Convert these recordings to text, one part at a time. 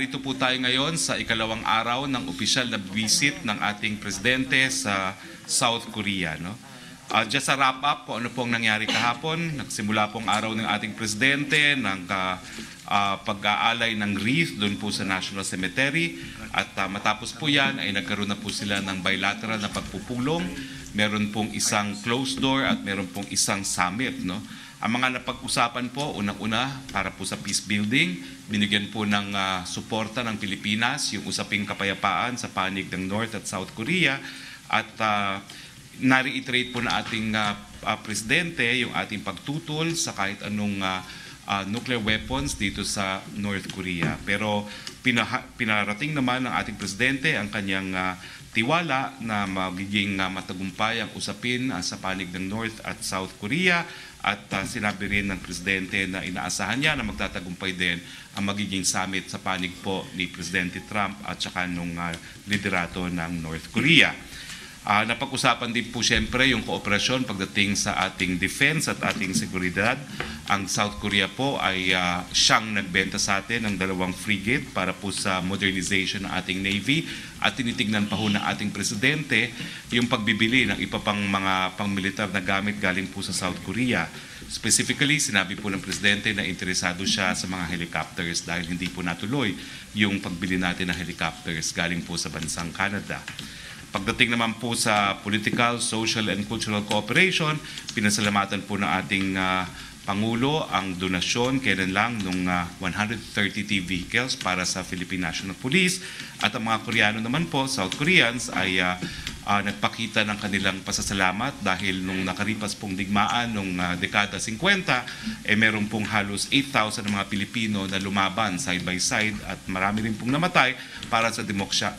narito po tayo ngayon sa ikalawang araw ng opisyal na visit ng ating presidente sa South Korea. No? Just sa wrap-up po ano pong nangyari kahapon, nagsimula pong araw ng ating presidente ng pag-aalay ng wreath doon po sa National Cemetery at matapos po yan ay nagkaroon na po sila ng bilateral na pagpupulong. Meron pong isang closed door at meron pong isang summit. No? Ang mga napag-usapan po, unang-una, para po sa peace building, binigyan po ng suporta ng Pilipinas, yung usaping kapayapaan sa panig ng North at South Korea, at na-reiterate po na ating presidente yung ating pagtutol sa kahit anong nuclear weapons dito sa North Korea. Pero pinarating naman ng ating presidente ang kanyang tiwala na magiging matagumpay ang usapin sa panig ng North at South Korea. At sinabi rin ng presidente na inaasahan niya na magtatagumpay din ang magiging summit sa panig po ni Presidente Trump at saka nung liderato ng North Korea. Napag-usapan din po siyempre yung kooperasyon pagdating sa ating defense at ating seguridad. Ang South Korea po ay siyang nagbenta sa atin ng 2 frigate para po sa modernization ng ating Navy at tinitignan pa ho ng ating presidente yung pagbibili ng iba pang mga pangmilitar na gamit galing po sa South Korea. Specifically, sinabi po ng presidente na interesado siya sa mga helicopters dahil hindi po natuloy yung pagbili natin ng helicopters galing po sa bansang Canada. Pagdating naman po sa political, social, and cultural cooperation, pinasalamatan po ng ating Pangulo ang donasyon kailan lang ng 130 vehicles para sa Philippine National Police. At ang mga Koreano naman po, South Koreans, ay nagpakita ng kanilang pasasalamat dahil nung nakaripas pong digmaan nung dekada 50, meron pong halos 8,000 ng mga Pilipino na lumaban side by side at marami rin pong namatay para sa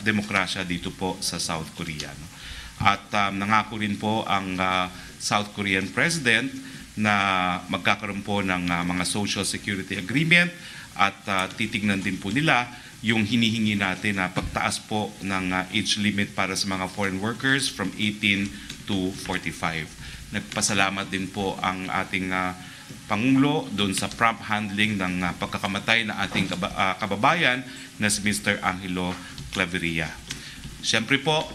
demokrasya dito po sa South Korea. At nangako rin po ang South Korean President na magkakaroon po ng mga social security agreement at titignan din po nila yung hinihingi natin na pagtaas po ng age limit para sa mga foreign workers from 18 to 45. Nagpasalamat din po ang ating Pangulo doon sa prompt handling ng pagkakamatay ng ating kababayan na si Mr. Angelo Claveria. Siyempre po,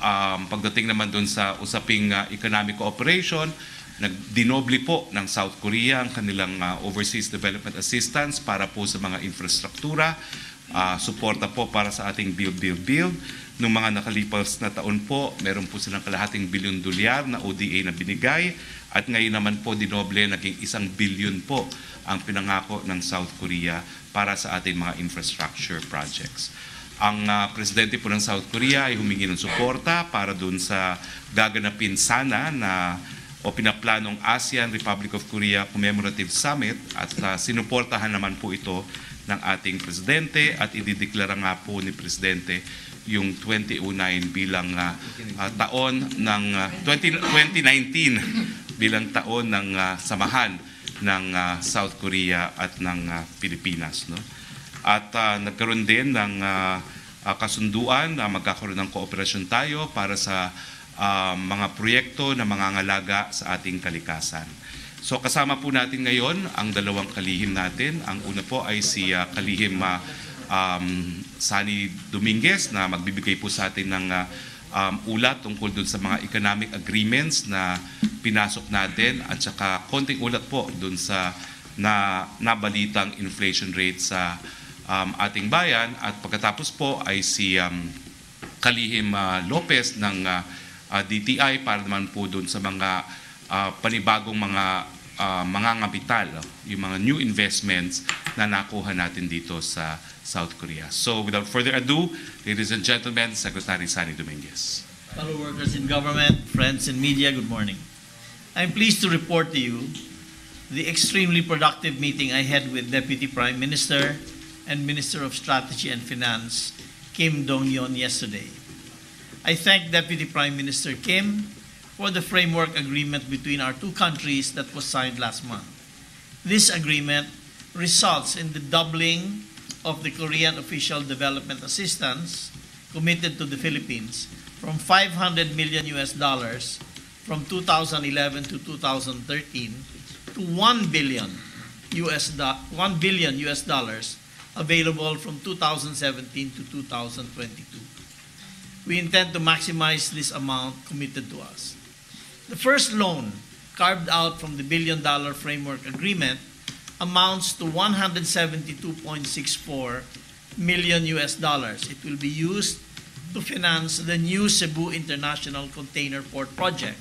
pagdating naman doon sa usaping economic cooperation, nagdinoble po ng South Korea ang kanilang overseas development assistance para po sa mga infrastruktura, suporta po para sa ating build. Noong mga nakalipas na taon po, meron po silang $250 billion na ODA na binigay at ngayon naman po dinoble, naging $1 billion po ang pinangako ng South Korea para sa ating mga infrastructure projects. Ang presidente po ng South Korea ay humingi ng suporta para doon sa gaganapin sana na o pinaplanong ASEAN Republic of Korea Commemorative Summit at sinuportahan naman po ito ng ating presidente at idideklara nga po ni presidente yung 2009 bilang taon ng 2019 bilang taon ng samahan ng South Korea at ng Pilipinas. No? At nagkaroon din ng kasunduan na magkakaroon ng kooperasyon tayo para sa mga proyekto na mangangalaga sa ating kalikasan. So kasama po natin ngayon ang 2 kalihim natin. Ang una po ay si kalihim Sani Dominguez na magbibigay po sa atin ng ulat tungkol dun sa mga economic agreements na pinasok natin at saka konting ulat po dun sa nabalitang inflation rate sa ating bayan. At pagkatapos po ay si kalihim Lopez ng DTI para naman po doon sa mga panibagong mga ngapital, yung mga new investments na nakuha natin dito sa South Korea. So without further ado, ladies and gentlemen, Secretary Sani Dominguez. Fellow workers in government, friends in media, good morning. I'm pleased to report to you the extremely productive meeting I had with Deputy Prime Minister and Minister of Strategy and Finance, Kim Dong-yeon, yesterday. I thank Deputy Prime Minister Kim for the framework agreement between our two countries that was signed last month. This agreement results in the doubling of the Korean official development assistance committed to the Philippines from $500 million from 2011 to 2013 to $1 billion available from 2017 to 2022. We intend to maximize this amount committed to us. The first loan, carved out from the $1 billion framework agreement, amounts to 172.64 million US dollars. It will be used to finance the new Cebu International Container Port project.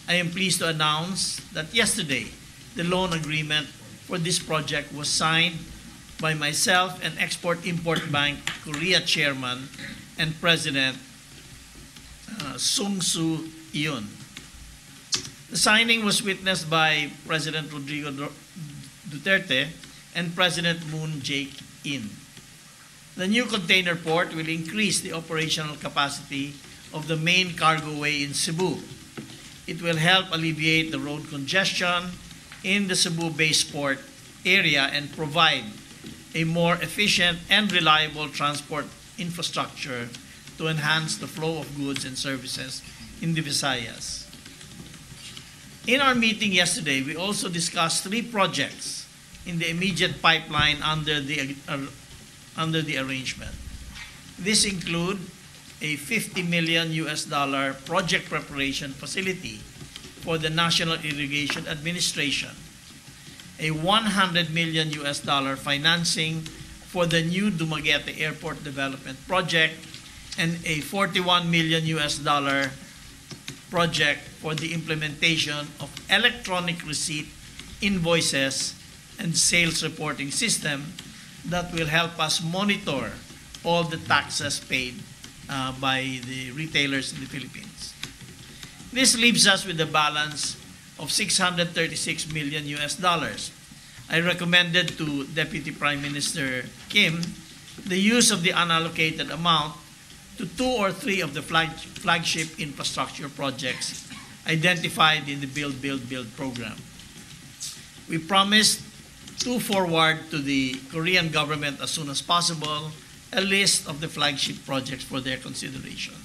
I am pleased to announce that yesterday, the loan agreement for this project was signed by myself and Export-Import Bank Korea Chairman and President Sung Soo Yoon. The signing was witnessed by President Rodrigo Duterte and President Moon Jae-in. The new container port will increase the operational capacity of the main cargo way in Cebu. It will help alleviate the road congestion in the Cebu-based port area and provide a more efficient and reliable transport infrastructure to enhance the flow of goods and services in the Visayas. In our meeting yesterday, we also discussed 3 projects in the immediate pipeline under the arrangement. This include a $50 million US project preparation facility for the National Irrigation Administration, a $100 million US financing for the new Dumaguete Airport Development Project, and a $41 million US project for the implementation of electronic receipt, invoices, and sales reporting system that will help us monitor all the taxes paid by the retailers in the Philippines. This leaves us with a balance of $636 million US. I recommended to Deputy Prime Minister Kim the use of the unallocated amount to 2 or 3 of the flagship infrastructure projects identified in the Build, Build, Build program. We promised to forward to the Korean government as soon as possible a list of the flagship projects for their consideration.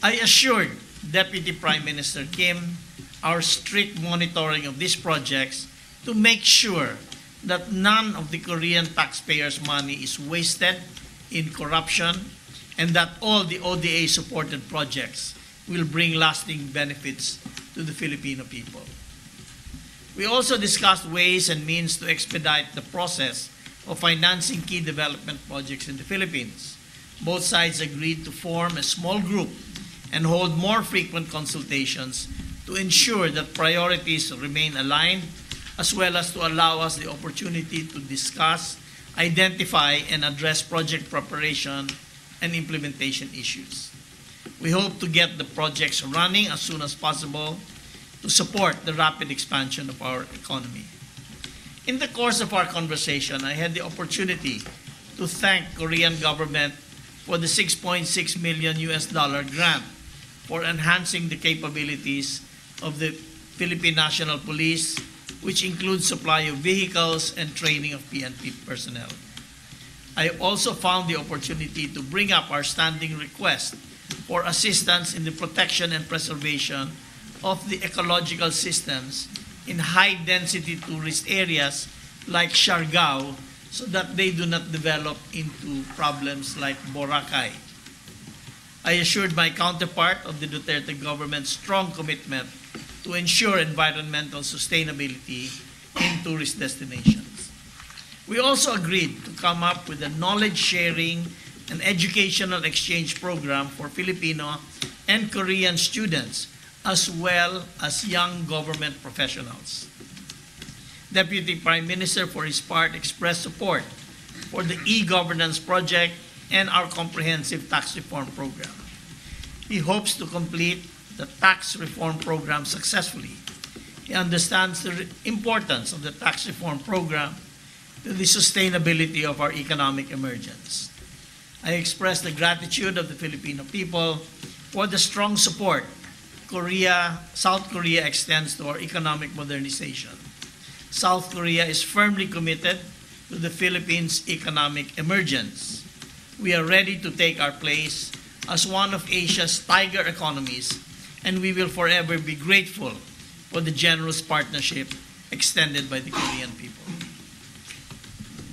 I assured Deputy Prime Minister Kim our strict monitoring of these projects to make sure that none of the Korean taxpayers' money is wasted in corruption and that all the ODA-supported projects will bring lasting benefits to the Filipino people. We also discussed ways and means to expedite the process of financing key development projects in the Philippines. Both sides agreed to form a small group and hold more frequent consultations to ensure that priorities remain aligned, as well as to allow us the opportunity to discuss, identify, and address project preparation and implementation issues. We hope to get the projects running as soon as possible to support the rapid expansion of our economy. In the course of our conversation, I had the opportunity to thank Korean government for the $6.6 million US grant for enhancing the capabilities of the Philippine National Police, which includes supply of vehicles and training of PNP personnel. I also found the opportunity to bring up our standing request for assistance in the protection and preservation of the ecological systems in high-density tourist areas like Siargao so that they do not develop into problems like Boracay. I assured my counterpart of the Duterte government's strong commitment to ensure environmental sustainability in tourist destinations. We also agreed to come up with a knowledge-sharing and educational exchange program for Filipino and Korean students, as well as young government professionals. Deputy Prime Minister, for his part, expressed support for the e-governance project and our comprehensive tax reform program. He hopes to complete the tax reform program successfully. He understands the importance of the tax reform program to the sustainability of our economic emergence. I express the gratitude of the Filipino people for the strong support South Korea extends to our economic modernization. South Korea is firmly committed to the Philippines' economic emergence. We are ready to take our place as one of Asia's tiger economies, and we will forever be grateful for the generous partnership extended by the Korean people.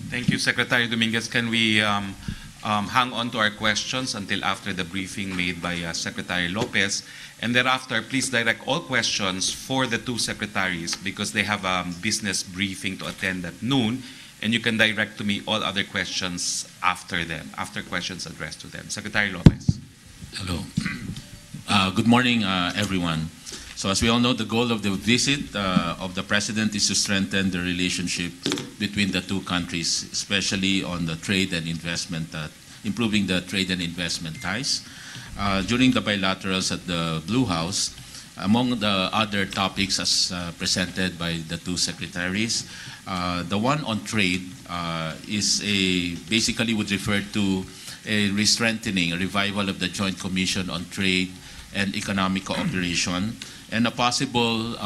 Thank you, Secretary Dominguez. Can we hang on to our questions until after the briefing made by Secretary Lopez? And thereafter, please direct all questions for the two secretaries because they have a business briefing to attend at noon. And you can direct to me all other questions after them, after questions addressed to them. Secretary Lopez. Hello. Good morning, everyone. So as we all know, the goal of the visit of the President is to strengthen the relationship between the two countries, especially on the trade and investment, improving the trade and investment ties. During the bilaterals at the Blue House, among the other topics as presented by the two secretaries, the one on trade basically would refer to a re-strengthening, a revival of the Joint Commission on Trade and Economic Cooperation, and a possible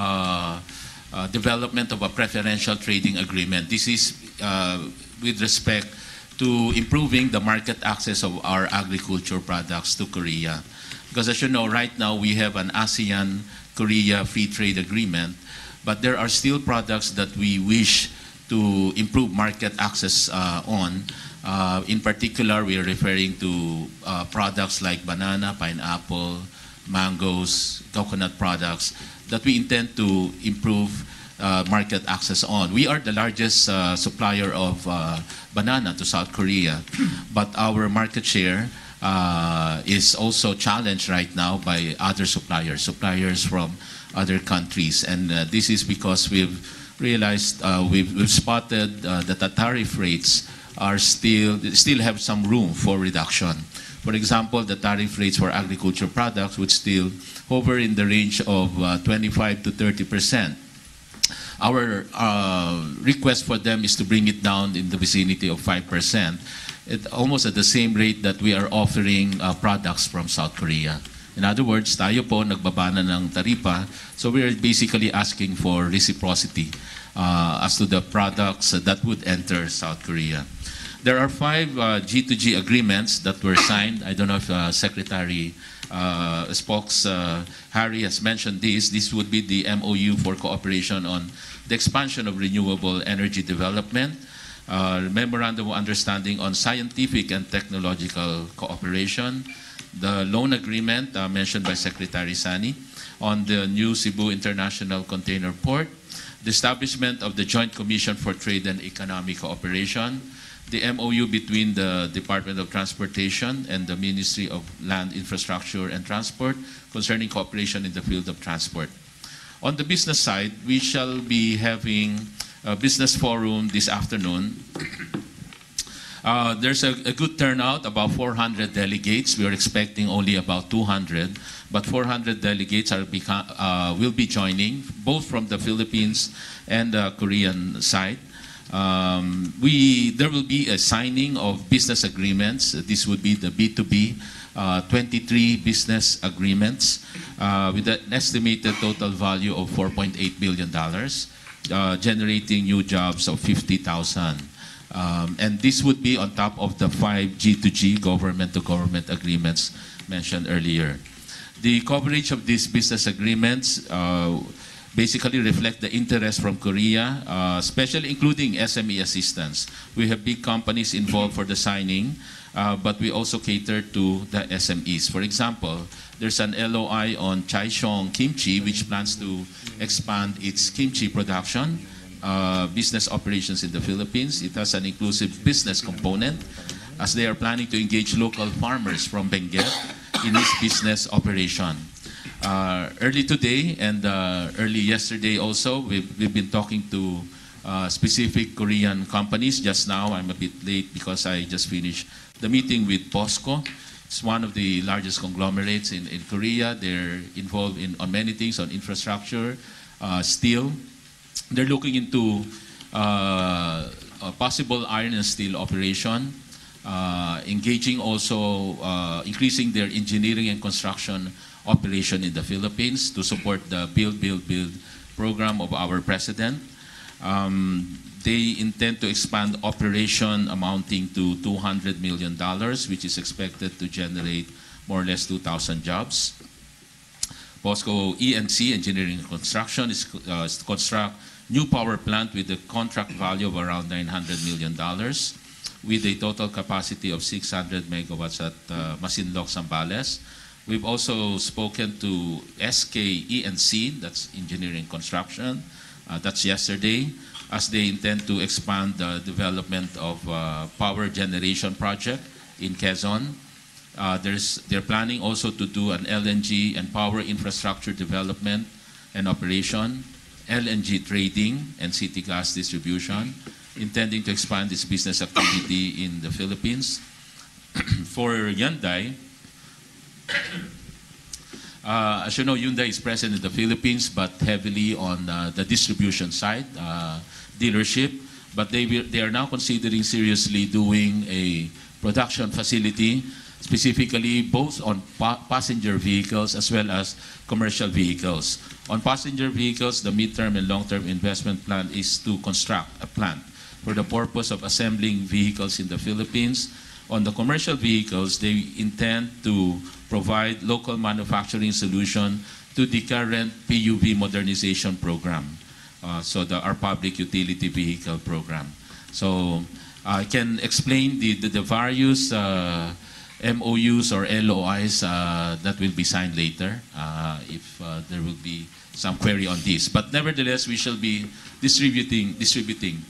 development of a preferential trading agreement. This is with respect to improving the market access of our agriculture products to Korea. Because as you know, right now we have an ASEAN-Korea free trade agreement, but there are still products that we wish to improve market access on. In particular, we are referring to products like banana, pineapple, mangoes, coconut products that we intend to improve market access on. We are the largest supplier of banana to South Korea, but our market share is also challenged right now by other suppliers from other countries. And this is because we've realized, we've spotted that the tariff rates are still have some room for reduction. For example, the tariff rates for agriculture products would still hover in the range of 25 to 30%. Our request for them is to bring it down in the vicinity of 5%, almost at the same rate that we are offering products from South Korea. In other words, tayo po nagbaba na ng taripa, so we are basically asking for reciprocity as to the products that would enter South Korea. There are 5 G2G agreements that were signed. I don't know if Secretary Spox Harry has mentioned this. This would be the MOU for cooperation on the expansion of renewable energy development, Memorandum of Understanding on scientific and technological cooperation, the loan agreement mentioned by Secretary Sani on the new Cebu International Container Port, the establishment of the Joint Commission for Trade and Economic Cooperation, the MOU between the Department of Transportation and the Ministry of Land, Infrastructure and Transport concerning cooperation in the field of transport. On the business side, we shall be having a business forum this afternoon. There's a good turnout, about 400 delegates. We are expecting only about 200, but 400 delegates will be joining, both from the Philippines and the Korean side. There will be a signing of business agreements. This would be the B2B, 23 business agreements with an estimated total value of $4.8 billion, generating new jobs of 50,000. And this would be on top of the 5 G2G, government-to-government agreements mentioned earlier. The coverage of these business agreements basically reflect the interest from Korea, especially including SME assistance. We have big companies involved for the signing, but we also cater to the SMEs. For example, there's an LOI on Chaishong Kimchi, which plans to expand its kimchi production, business operations in the Philippines. It has an inclusive business component, as they are planning to engage local farmers from Benguet in this business operation. Early today and early yesterday also, we've been talking to specific Korean companies. Just now, I'm a bit late because I just finished the meeting with POSCO. It's one of the largest conglomerates in Korea. They're involved on many things, on infrastructure, steel. They're looking into a possible iron and steel operation, engaging also, increasing their engineering and construction operation in the Philippines to support the Build program of our President. They intend to expand operation amounting to $200 million, which is expected to generate more or less 2,000 jobs. POSCO ENC, Engineering and Construction, is construct new power plant with a contract value of around $900 million, with a total capacity of 600 megawatts at Masinloc, Zambales. We've also spoken to SK E&C, that's engineering construction, that's yesterday, as they intend to expand the development of power generation project in Quezon. They're planning also to do an LNG and power infrastructure development and operation, LNG trading and city gas distribution, intending to expand this business activity in the Philippines. For Hyundai, as you know, Hyundai is present in the Philippines, but heavily on the distribution side, dealership. But they are now considering seriously doing a production facility, specifically both on passenger vehicles as well as commercial vehicles. On passenger vehicles, the midterm and long-term investment plan is to construct a plant for the purpose of assembling vehicles in the Philippines. On the commercial vehicles, they intend to provide local manufacturing solution to the current PUV modernization program, our public utility vehicle program. So I can explain the various MOUs or LOIs that will be signed later if there will be some query on this. But nevertheless, we shall be distributing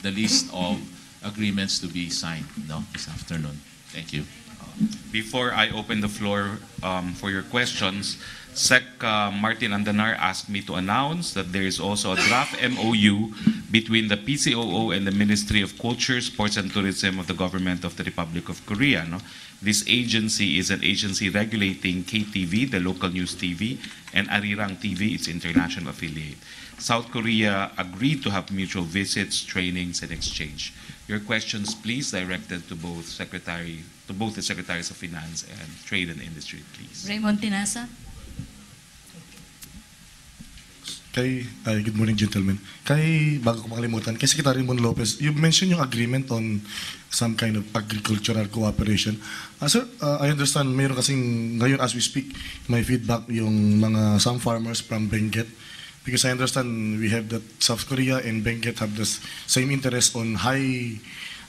the list of agreements to be signed this afternoon. Thank you. Before I open the floor for your questions, Sec Martin Andanar asked me to announce that there is also a draft MOU between the PCOO and the Ministry of Culture, Sports and Tourism of the Government of the Republic of Korea. This agency is an agency regulating KTV, the local news TV, and Arirang TV, its international affiliate. South Korea agreed to have mutual visits, trainings, and exchange. Your questions, please, directed to both the Secretaries of Finance and Trade and Industry, please. Ramon Tinasa. Good morning, gentlemen. Bago ko makalimutan, kay Secretary Ramon Lopez, you mentioned yung agreement on some kind of agricultural cooperation. Sir, I understand, mayroon kasing ngayon as we speak, may feedback yung some farmers from Benguet. Because I understand we have that South Korea and Benguet have the same interest on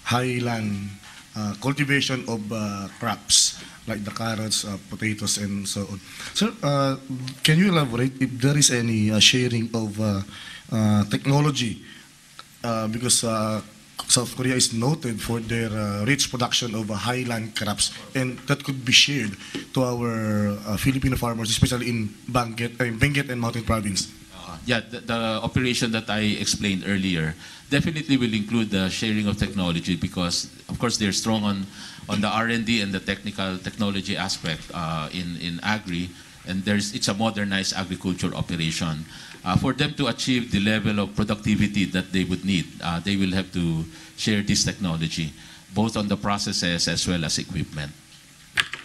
highland cultivation of crops like the carrots, potatoes, and so on. Sir, can you elaborate if there is any sharing of technology? Because South Korea is noted for their rich production of highland crops, and that could be shared to our Filipino farmers, especially in Benguet and Mountain Province. Yeah, the operation that I explained earlier definitely will include the sharing of technology because, of course, they're strong on the R&D and the technology aspect in agri, and it's a modernized agriculture operation. For them to achieve the level of productivity that they would need, they will have to share this technology, both on the processes as well as equipment.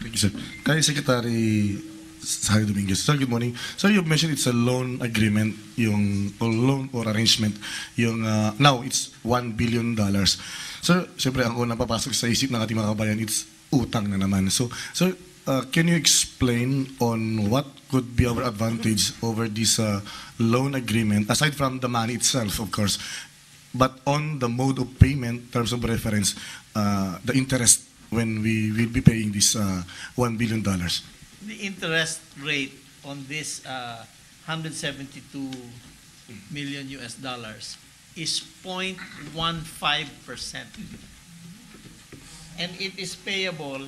Thank you, sir. Kay Secretary Dominguez. Sir, good morning. Sir, you mentioned it's a loan agreement, or loan or arrangement. Now, it's $1 billion. Sir, siyempre, ang unang papasok sa isip ng ating mga kabayan, it's utang na naman. So, sir, can you explain on what could be our advantage over this loan agreement, aside from the money itself, of course, but on the mode of payment, terms of reference, the interest when we will be paying this $1 billion? The interest rate on this 172 million US dollars is 0.15%. And it is payable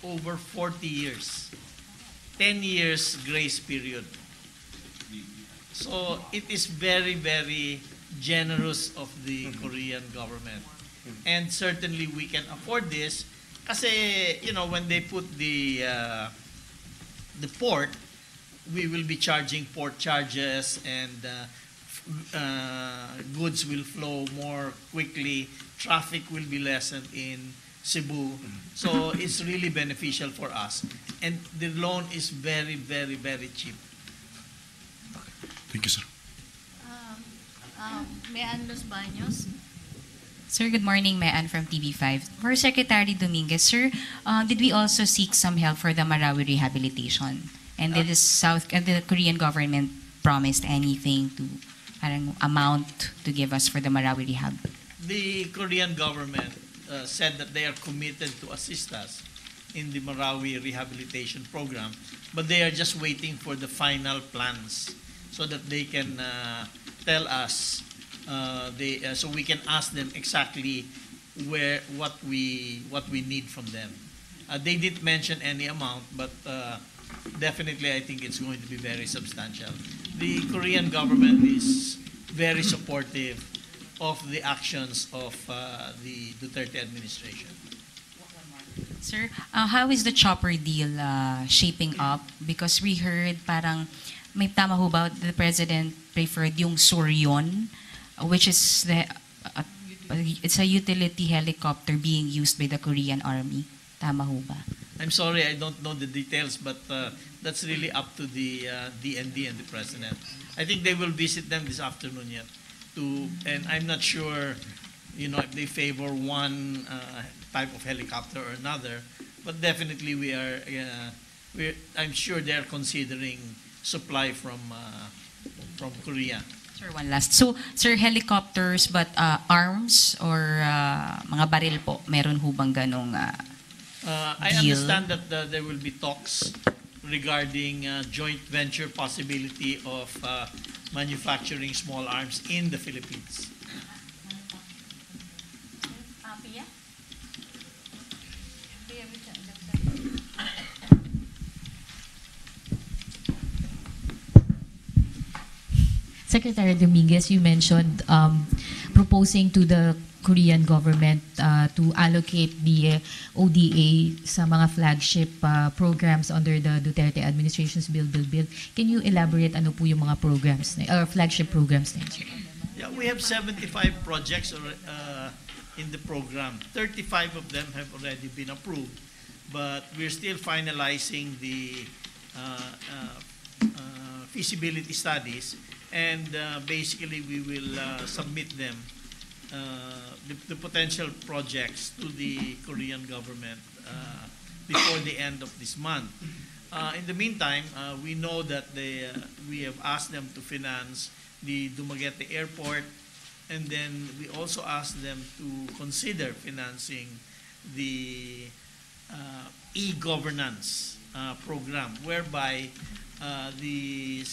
over 40 years. 10 years grace period. So it is very, very generous of the Korean government. And certainly we can afford this kasi, when they put the port, we will be charging port charges and goods will flow more quickly, traffic will be lessened in Cebu. So it's really beneficial for us. And the loan is very, very, very cheap. Thank you, sir. Mayan Los Baños. Sir, good morning. Mayan from TV5. For Secretary Dominguez, sir, did we also seek some help for the Marawi rehabilitation? And did the Korean government promised anything to parang amount to give us for the Marawi rehab? The Korean government said that they are committed to assist us in the Marawi rehabilitation program, but they are just waiting for the final plans so that they can tell us, so we can ask them exactly what we need from them. They didn't mention any amount, but definitely I think it's going to be very substantial. The Korean government is very supportive of the actions of the Duterte administration. Sir, how is the chopper deal shaping up? Because we heard parang may tama ho ba the president preferred yung Suryon, which is it's a utility helicopter being used by the Korean Army. Tama ho ba? I'm sorry, I don't know the details, but that's really up to the DND and the president. I think they will visit them this afternoon yet. And I'm not sure, if they favor one type of helicopter or another, but definitely I'm sure they're considering supply from Korea. Sir, one last. So, sir, helicopters, but arms or mga baril po, meron ho bang ganong I deal? understand that there will be talks regarding joint venture possibility of manufacturing small arms in the Philippines. Secretary Dominguez, you mentioned proposing to the Korean government to allocate the ODA sa mga flagship programs under the Duterte administration's Build. Can you elaborate ano po yung mga programs or flagship programs na yun? Yeah, we have 75 projects in the program. 35 of them have already been approved, but we're still finalizing the feasibility studies, and basically we will submit them, the potential projects, to the Korean government before the end of this month. In the meantime, we know that we have asked them to finance the Dumaguete Airport, and then we also asked them to consider financing the e-governance program, whereby the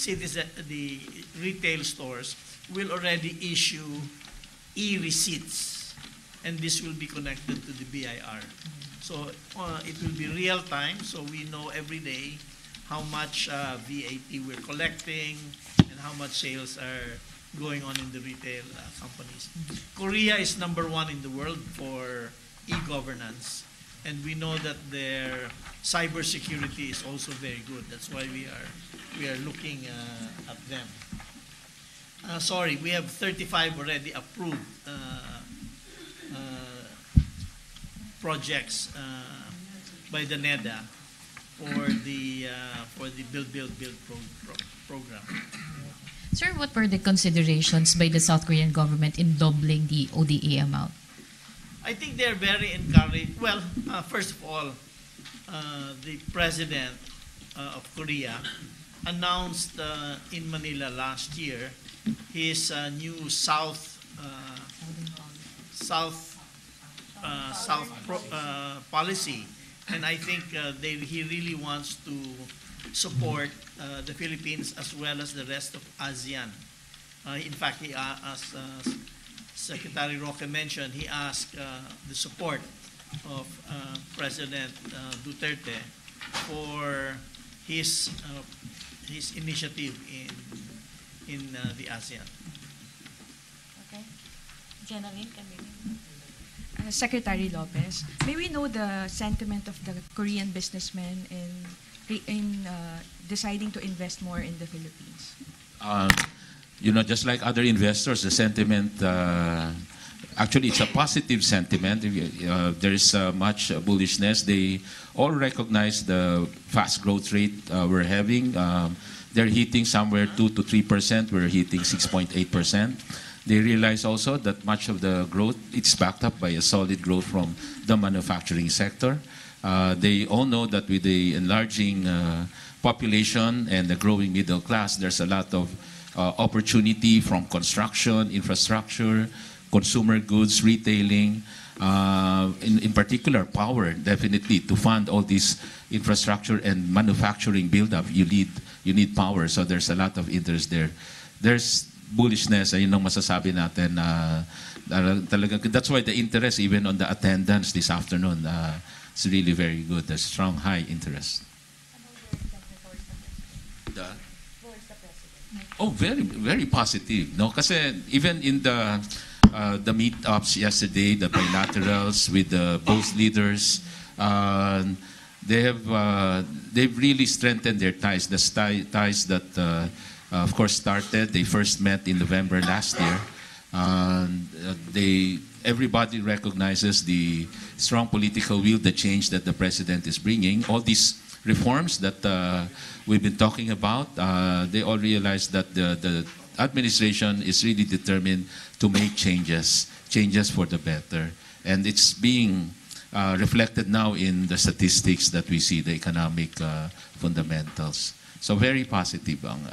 retail stores will already issue e-receipts, and this will be connected to the BIR. So it will be real time, so we know every day how much VAT we're collecting and how much sales are going on in the retail companies. Korea is #1 in the world for e-governance, and we know that their cybersecurity is also very good. That's why we are looking at them. Sorry, we have 35 already approved projects by the NEDA for the Build program. Sir, what were the considerations by the South Korean government in doubling the ODA amount? I think they're very encouraged. Well, first of all, the president of Korea announced in Manila last year his new South policy, and I think he really wants to support the Philippines as well as the rest of ASEAN. In fact, as Secretary Roque mentioned, he asked the support of President Duterte for his initiative in the ASEAN. Okay. General, Secretary Lopez, may we know the sentiment of the Korean businessmen in deciding to invest more in the Philippines? Just like other investors, the sentiment, actually it's a positive sentiment. There is much bullishness. They all recognize the fast growth rate we're having. They're hitting somewhere 2 to 3%. We're hitting 6.8%. They realize also that much of the growth, it's backed up by a solid growth from the manufacturing sector. They all know that with the enlarging population and the growing middle class, there's a lot of opportunity from construction, infrastructure, consumer goods, retailing, in particular power, definitely, to fund all this infrastructure and manufacturing build-up, you need power. So there's a lot of interest there. There's bullishness, ayun ang masasabi natin. That's why the interest, even on the attendance this afternoon, is really very good. There's strong, high interest. Oh, very, very positive. No, kasi even in the meetups yesterday, the bilaterals with both leaders, they've really strengthened their ties. The ties that, of course, started. They first met in November last year. Everybody recognizes the strong political will, the change that the president is bringing. All these reforms that we've been talking about, they all realize that the administration is really determined to make changes for the better. And it's being reflected now in the statistics that we see, the economic fundamentals. So very positive ang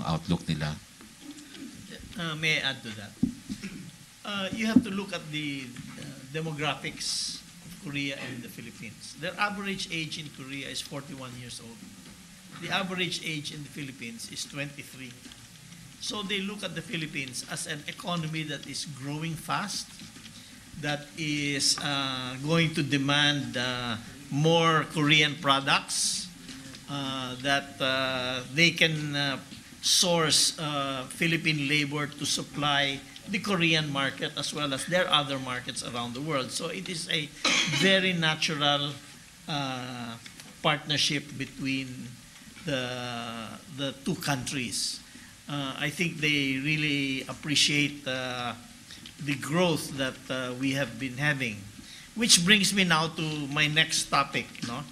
outlook nila. May I add to that? You have to look at the demographics of Korea and the Philippines. Their average age in Korea is 41 years old. The average age in the Philippines is 23. So they look at the Philippines as an economy that is growing fast, that is going to demand more Korean products, that they can source Philippine labor to supply the Korean market as well as their other markets around the world. So it is a very natural partnership between the two countries. I think they really appreciate the growth that we have been having, which brings me now to my next topic, no?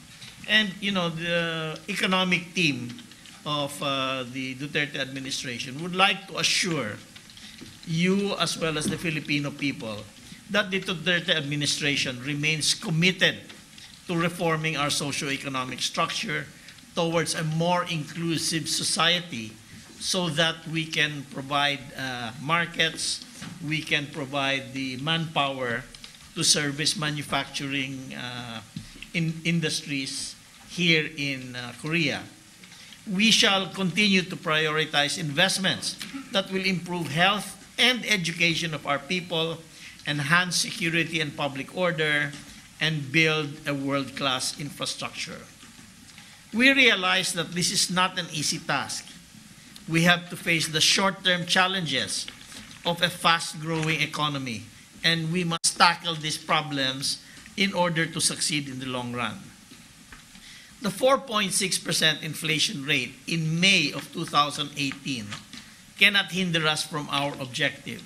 And the economic team of the Duterte administration would like to assure you as well as the Filipino people that the Duterte administration remains committed to reforming our socio-economic structure towards a more inclusive society so that we can provide markets, we can provide the manpower to service manufacturing industries here in Korea. We shall continue to prioritize investments that will improve health and education of our people, enhance security and public order, and build a world-class infrastructure. We realize that this is not an easy task. We have to face the short-term challenges of a fast-growing economy, and we must tackle these problems in order to succeed in the long run. The 4.6% inflation rate in May of 2018 cannot hinder us from our objective.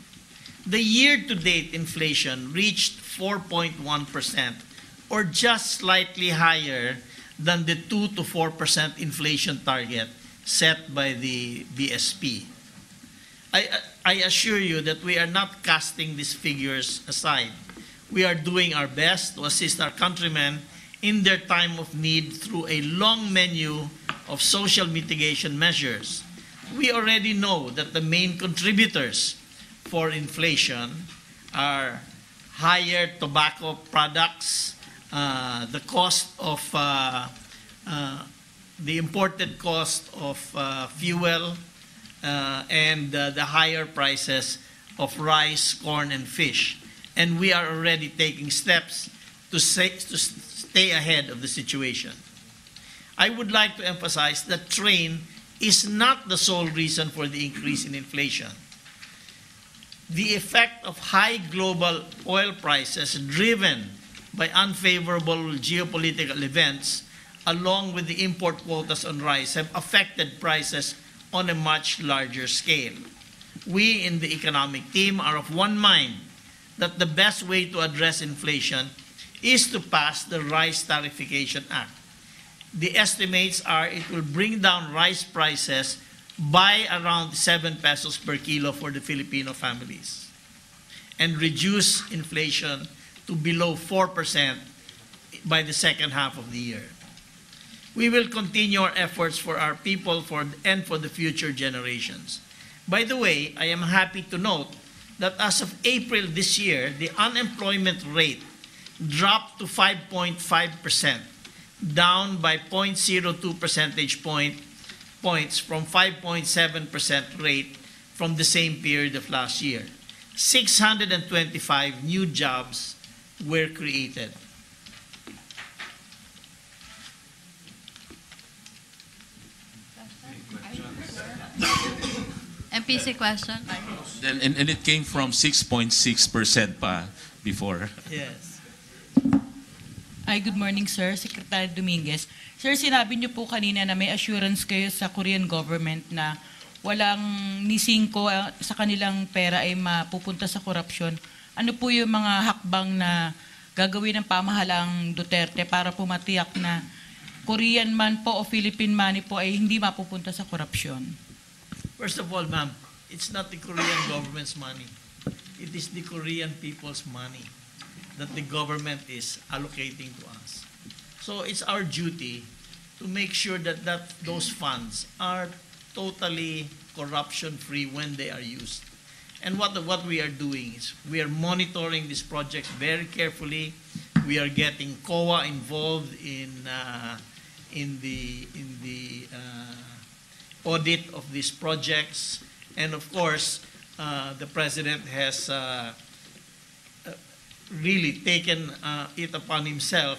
The year-to-date inflation reached 4.1%, or just slightly higher than the 2 to 4% inflation target set by the BSP. I assure you that we are not casting these figures aside. We are doing our best to assist our countrymen in their time of need through a long menu of social mitigation measures. We already know that the main contributors for inflation are higher tobacco products, the cost of the imported cost of fuel, and the higher prices of rice, corn, and fish. And we are already taking steps to stay ahead of the situation. I would like to emphasize that trade is not the sole reason for the increase in inflation. The effect of high global oil prices driven by unfavorable geopolitical events, along with the import quotas on rice, have affected prices on a much larger scale. We in the economic team are of one mind that the best way to address inflation is to pass the Rice Tariffication Act. The estimates are it will bring down rice prices by around 7 pesos per kilo for the Filipino families and reduce inflation to below 4% by the second half of the year. We will continue our efforts for our people and for the future generations. By the way, I am happy to note that as of April this year, the unemployment rate dropped to 5.5%, down by 0.02 percentage points from 5.7% rate from the same period of last year. 625 new jobs were created. MPC question. And it came from 6.6% pa before. Yes. Hi, good morning, sir. Secretary Dominguez. Sir, sinabi niyo po kanina na may assurance kayo sa Korean government na walang ni singko sa kanilang pera ay mapupunta sa korupsyon. Ano po yung mga hakbang na gagawin ng pamahalang Duterte para po matiyak na Korean man po o Philippine money po ay hindi mapupunta sa korupsyon? First of all, ma'am, it's not the Korean government's money. It is the Korean people's money that the government is allocating to us. So it's our duty to make sure that those funds are totally corruption-free when they are used. And what we are doing is we are monitoring these projects very carefully. We are getting COA involved in the audit of these projects, and of course, the president has really taken it upon himself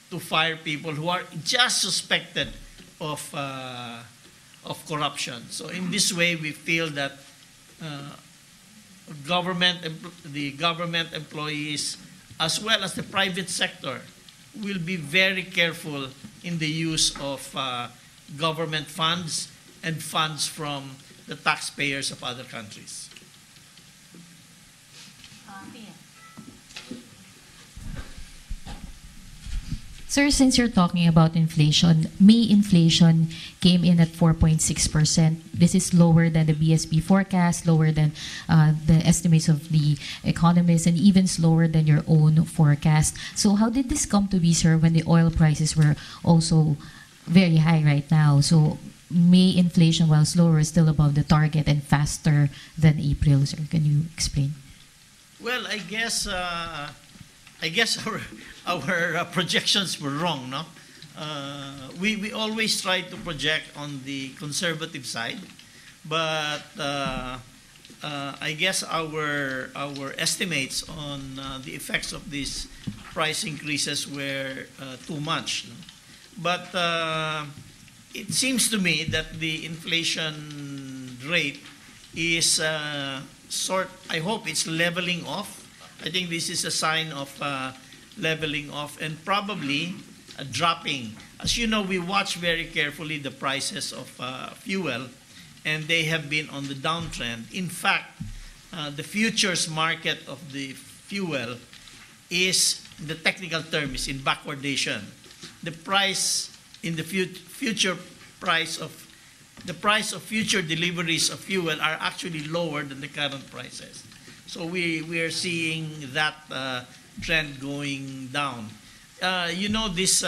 to fire people who are just suspected of corruption. So in this way, we feel that the government employees, as well as the private sector, will be very careful in the use of government funds and funds from the taxpayers of other countries. Sir, since you're talking about inflation, May inflation came in at 4.6%. This is lower than the BSP forecast, lower than the estimates of the economists, and even slower than your own forecast. So how did this come to be, sir, when the oil prices were also very high right now? So May inflation, while slower, is still above the target and faster than April, sir. Can you explain? Well, I guess our projections were wrong, no? We always try to project on the conservative side, but I guess our estimates on the effects of these price increases were too much. No? But it seems to me that the inflation rate is I hope it's leveling off. I think this is a sign of leveling off and probably dropping. As you know, we watch very carefully the prices of fuel, and they have been on the downtrend. In fact, the futures market of the fuel is, the technical term is in backwardation. The price in the future price of future deliveries of fuel are actually lower than the current prices. So we are seeing that trend going down. You know, these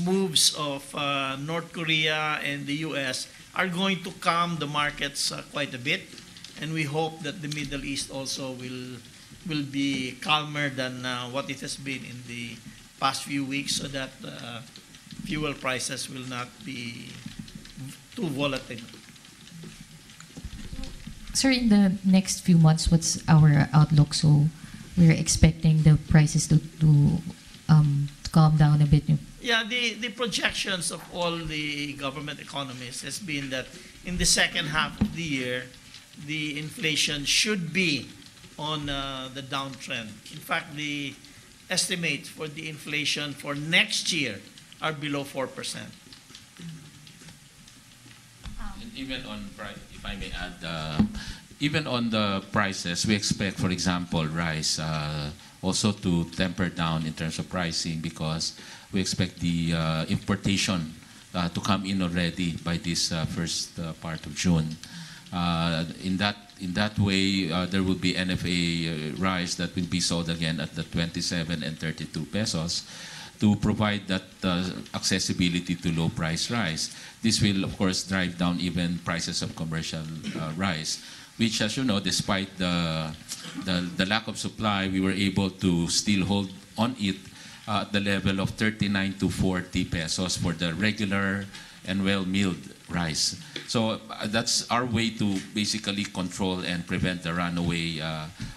moves of North Korea and the U.S. are going to calm the markets quite a bit, and we hope that the Middle East also will be calmer than what it has been in the past few weeks, so that fuel prices will not be too volatile. Sir, in the next few months, what's our outlook? So we're expecting the prices to calm down a bit. Yeah, the projections of all the government economists has been that in the second half of the year, the inflation should be on the downtrend. In fact, the estimates for the inflation for next year are below 4%. And even on price, if I may add, even on the prices, we expect, for example, rice also to temper down in terms of pricing, because we expect the importation to come in already by this first part of June. In that way, there will be NFA rice that will be sold again at the 27 and 32 pesos. to provide that accessibility to low price rice. This will, of course, drive down even prices of commercial rice, which, as you know, despite the lack of supply, we were able to still hold on it at the level of 39 to 40 pesos for the regular and well-milled rice. So that's our way to basically control and prevent the runaway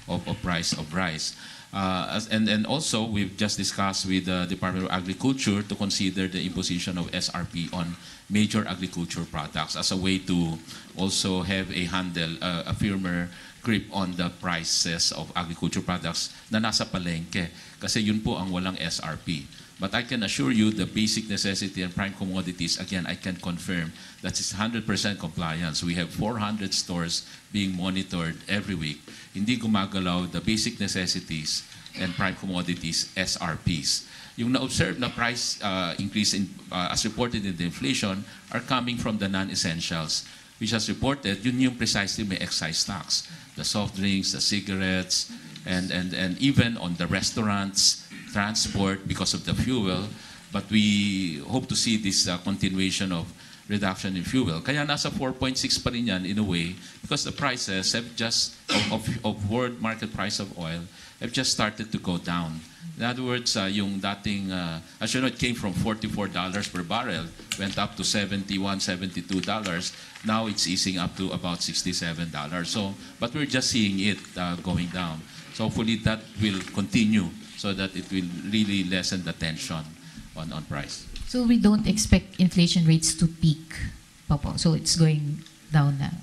of price of rice. And also, we've just discussed with the Department of Agriculture to consider the imposition of SRP on major agriculture products as a way to also have a handle, a firmer grip on the prices of agriculture products na nasa palengke. Kasi yun po ang walang SRP. But I can assure you the basic necessity and prime commodities, again, I can confirm that it's 100% compliance. We have 400 stores being monitored every week. Hindi gumagalaw the basic necessities and prime commodities, SRPs. Yung na-observe na price increase as reported in the inflation are coming from the non-essentials, which as reported, yun yung precisely may excise tax. The soft drinks, the cigarettes, and even on the restaurants, transport because of the fuel, but we hope to see this continuation of reduction in fuel. Kaya nasa 4.6 pa rin yan in a way because the prices have just, of world market price of oil, have just started to go down. In other words, yung dating, as you know, it came from $44 per barrel, went up to $71, $72. Now it's easing up to about $67. So, but we're just seeing it going down. So hopefully that will continue so that it will really lessen the tension on price. So we don't expect inflation rates to peak, Popo. So it's going down now.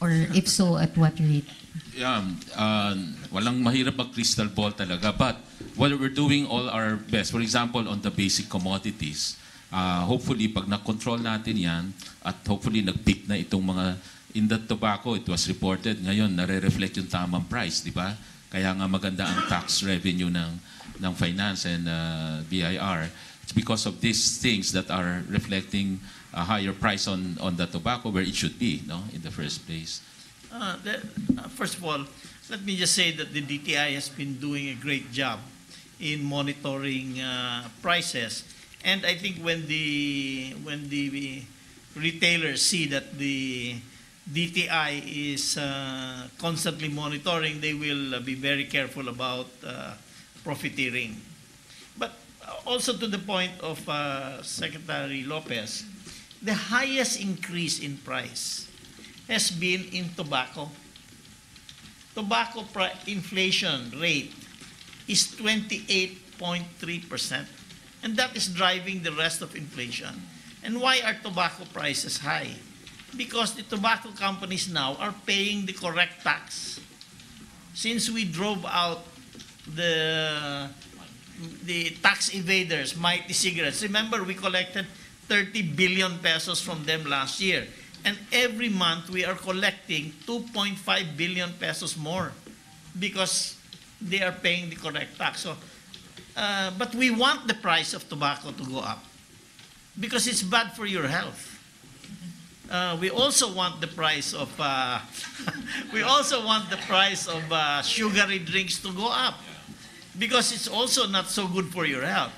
Or if so, at what rate? Yeah, walang mahirap mag-crystal ball talaga. But while we're doing all our best, for example, on the basic commodities, hopefully pag na-control natin yan, at hopefully nag-peak na itong mga, in the tobacco, it was reported, ngayon nare-reflect yung tamang price, di ba? Kaya nga maganda ang tax revenue ng finance and BIR. It's because of these things that are reflecting a higher price on the tobacco where it should be, no, in the first place. First of all, let me just say that the DTI has been doing a great job in monitoring prices, and I think when the retailers see that the DTI is constantly monitoring, they will be very careful about profiteering. But also to the point of Secretary Lopez, the highest increase in price has been in tobacco. Tobacco inflation rate is 28.3%, and that is driving the rest of inflation. And why are tobacco prices high? Because the tobacco companies now are paying the correct tax. Since we drove out the tax evaders, Mighty Cigarettes, remember we collected 30 billion pesos from them last year. And every month we are collecting 2.5 billion pesos more because they are paying the correct tax. So, but we want the price of tobacco to go up because it's bad for your health. We also want the price of sugary drinks to go up because it's also not so good for your health.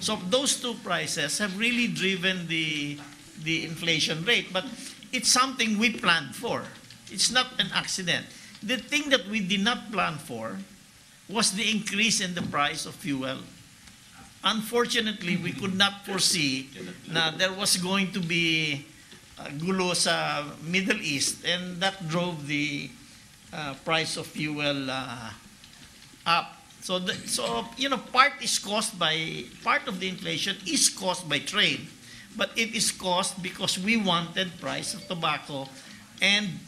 So those two prices have really driven the inflation rate, but it's something we planned for. It's not an accident. The thing that we did not plan for was the increase in the price of fuel. Unfortunately, we could not foresee that there was going to be gulo sa Middle East, and that drove the price of fuel up. So part of the inflation is caused by trade, but it is caused because we wanted price of tobacco and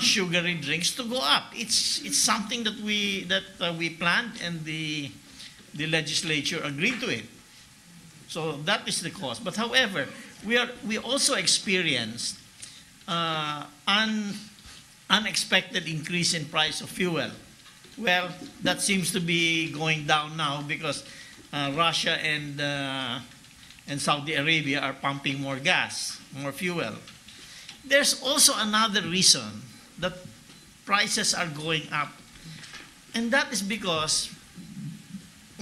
sugary drinks to go up. It's something that we planned, and the legislature agreed to it. So that is the cause. But however, we also experienced unexpected increase in price of fuel. Well, that seems to be going down now because Russia and Saudi Arabia are pumping more gas, more fuel. There's also another reason that prices are going up, and that is because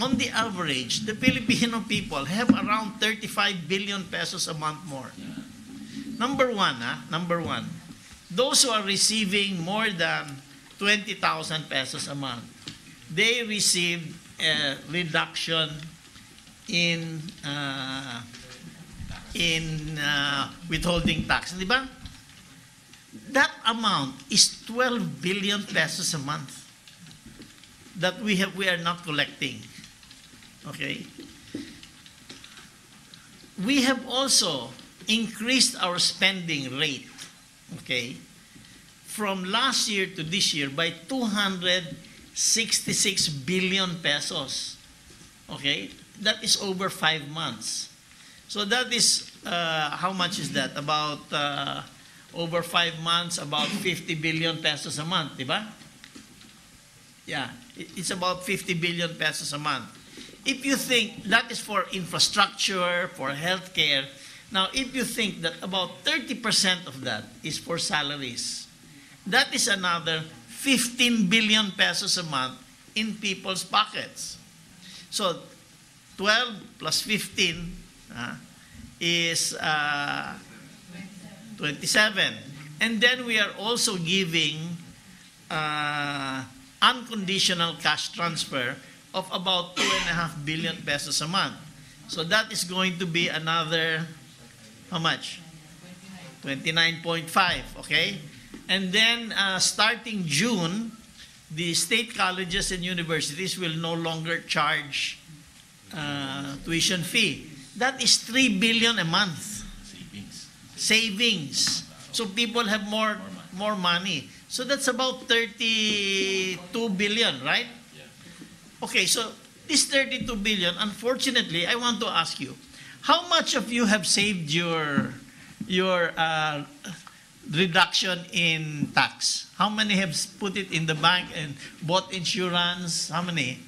on the average, the Filipino people have around 35 billion pesos a month more. Number one, those who are receiving more than 20,000 pesos a month, they receive a reduction in withholding tax, di ba? That amount is 12 billion pesos a month that we are not collecting. Okay? We have also increased our spending rate, okay, from last year to this year by 266 billion pesos. Okay? That is over 5 months. So that is, how much is that? About, over 5 months, about 50 billion pesos a month, di ba? Yeah, it's about 50 billion pesos a month. If you think that is for infrastructure, for healthcare, now if you think that about 30% of that is for salaries, that is another 15 billion pesos a month in people's pockets. So 12 plus 15 is 27. And then we are also giving unconditional cash transfer of about 2.5 billion pesos a month. So that is going to be another, how much? 29.5, okay? And then starting June, the state colleges and universities will no longer charge tuition fee. That is 3 billion a month. Savings. So people have more money. So that's about 32 billion, right? Okay, so this 32 billion, unfortunately, I want to ask you, how much of you have saved your reduction in tax? How many have put it in the bank and bought insurance? How many?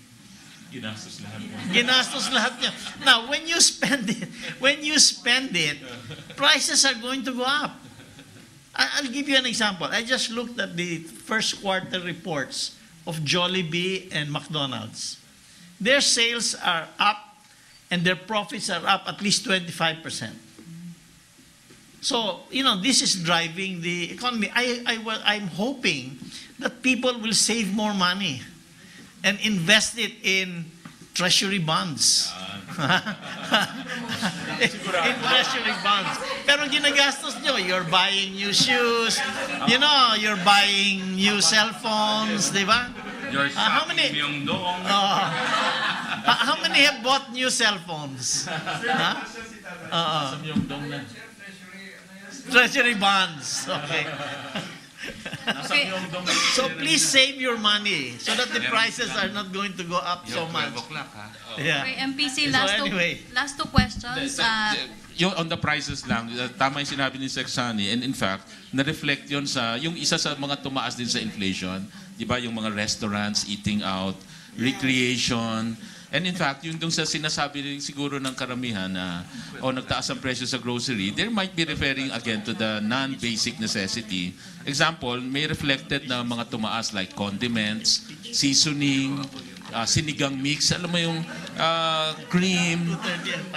Ginastos lahat. Ginastos lahat niya. Now, when you spend it, prices are going to go up. I'll give you an example. I just looked at the first quarter reports of Jollibee and McDonald's. Their sales are up and their profits are up at least 25%. So, this is driving the economy. I'm hoping that people will save more money and invest it in treasury bonds. In treasury bonds. Pero ginagastos nyo, you're buying new shoes, you're buying new cell phones, di ba? How many have bought new cell phones? Treasury bonds. Okay. Okay. So please save your money so that the prices are not going to go up so much. Yeah. Okay, MPC, So anyway. last two questions. Yung on the prices lang, tama yung sinabi ni Sexani, and in fact, na-reflect yun sa, yung isa sa mga tumaas din sa inflation, di ba, yung mga restaurants, eating out, recreation, and in fact, yung dun sa sinasabi rin siguro ng karamihan na, nagtaas ang presyo sa grocery, there might be referring again to the non-basic necessity. Example, may reflected na mga tumaas like condiments, seasoning, sinigang mix, alam mo yung cream,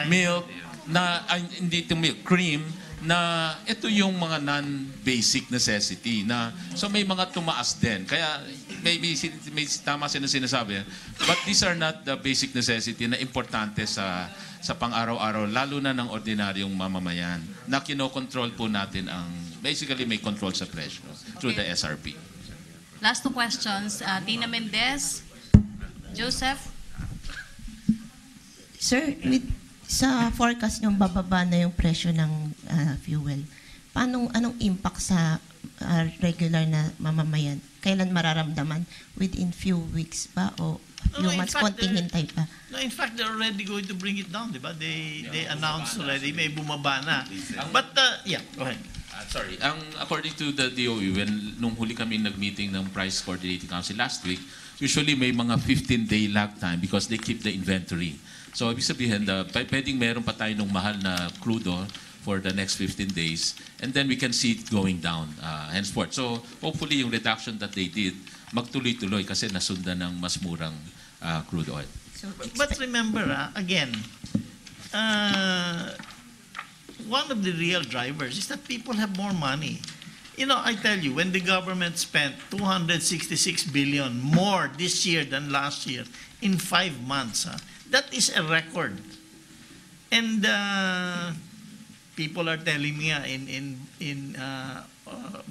milk, hindi ito milk, cream, na ito yung mga non-basic necessity na so may mga tumaas din. Kaya maybe may tama sinasabi, but these are not the basic necessity na importante sa pang-araw-araw, lalo na ng ordinaryong mamamayan na kinokontrol po natin basically may control sa presyo through the SRP. Last two questions. Tina Mendez, Joseph. Sir, sa forecast nyo, bababa na yung presyo ng fuel. Anong impact sa regular na mamamayan? Kailan mararamdaman? Within few weeks ba? O few months? Konting hintay pa? No, in fact, they're already going to bring it down, di ba? They announced already, may bumaba na. But, yeah, go ahead. Sorry, according to the DOE, nung huli kami nag-meeting ng Price Coordinating Council last week, usually may mga 15-day lag time because they keep the inventory. So, ibig sabihin, pwedeng meron pa tayo ng mahal na crudo for the next 15 days, and then we can see it going down henceforth. So hopefully yung reduction that they did, magtuloy-tuloy kasi nasundan ng mas murang crude oil. But remember, again, one of the real drivers is that people have more money. You know, I tell you, when the government spent 266 billion more this year than last year in 5 months, that is a record. And people are telling me in